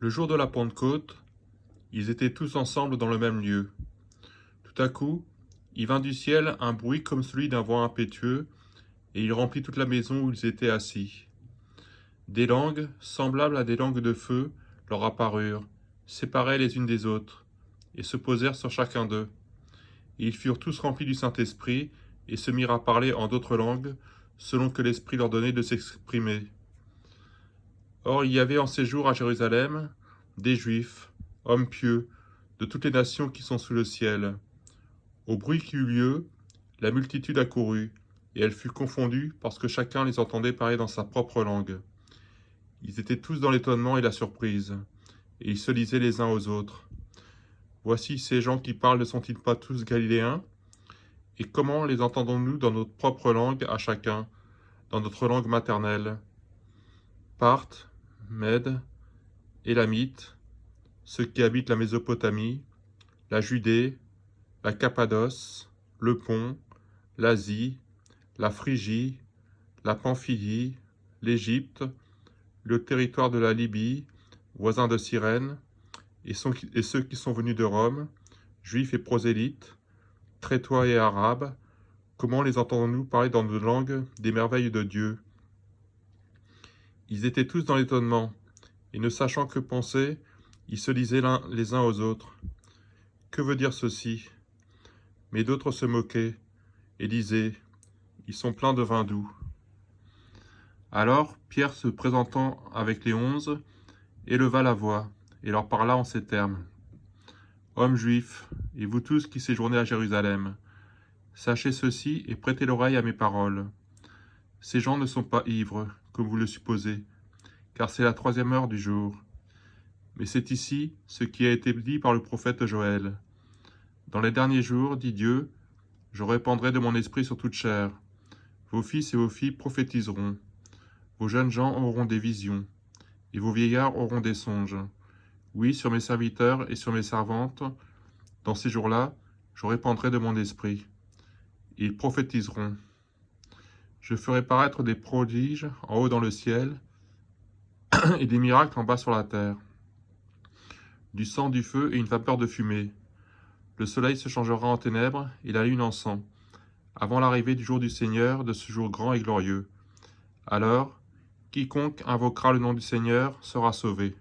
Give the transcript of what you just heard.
Le jour de la Pentecôte, ils étaient tous ensemble dans le même lieu. Tout à coup, il vint du ciel un bruit comme celui d'un vent impétueux, et il remplit toute la maison où ils étaient assis. Des langues, semblables à des langues de feu, leur apparurent, séparées les unes des autres, et se posèrent sur chacun d'eux. Et ils furent tous remplis du Saint-Esprit, et se mirent à parler en d'autres langues, selon que l'Esprit leur donnait de s'exprimer. Or il y avait en séjour à Jérusalem des Juifs, hommes pieux, de toutes les nations qui sont sous le ciel. Au bruit qui eut lieu, la multitude accourut, et elle fut confondue parce que chacun les entendait parler dans sa propre langue. Ils étaient tous dans l'étonnement et la surprise, et ils se disaient les uns aux autres: Voici ces gens qui parlent, ne sont-ils pas tous galiléens? Et comment les entendons-nous dans notre propre langue à chacun, dans notre langue maternelle? Parthes, Mèdes, Élamites, ceux qui habitent la Mésopotamie, la Judée, la Cappadoce, le Pont, l'Asie, la Phrygie, la Pamphylie, l'Égypte, le territoire de la Libye, voisin de Cyrène, et ceux qui sont venus de Rome, juifs et prosélytes, crétois et arabes, comment les entendons-nous parler dans nos langues des merveilles de Dieu? Ils étaient tous dans l'étonnement, et ne sachant que penser, ils se disaient les uns aux autres: Que veut dire ceci? Mais d'autres se moquaient, et disaient: Ils sont pleins de vin doux. Alors Pierre, se présentant avec les 11, éleva la voix, et leur parla en ces termes: Hommes juifs, et vous tous qui séjournez à Jérusalem, sachez ceci et prêtez l'oreille à mes paroles. Ces gens ne sont pas ivres, comme vous le supposez, car c'est la 3e heure du jour. Mais c'est ici ce qui a été dit par le prophète Joël. Dans les derniers jours, dit Dieu, je répandrai de mon esprit sur toute chair. Vos fils et vos filles prophétiseront. Vos jeunes gens auront des visions, et vos vieillards auront des songes. Oui, sur mes serviteurs et sur mes servantes, dans ces jours-là, je répandrai de mon esprit. Ils prophétiseront. Je ferai paraître des prodiges en haut dans le ciel et des miracles en bas sur la terre. Du sang, du feu et une vapeur de fumée. Le soleil se changera en ténèbres et la lune en sang, avant l'arrivée du jour du Seigneur, de ce jour grand et glorieux. Alors, quiconque invoquera le nom du Seigneur sera sauvé.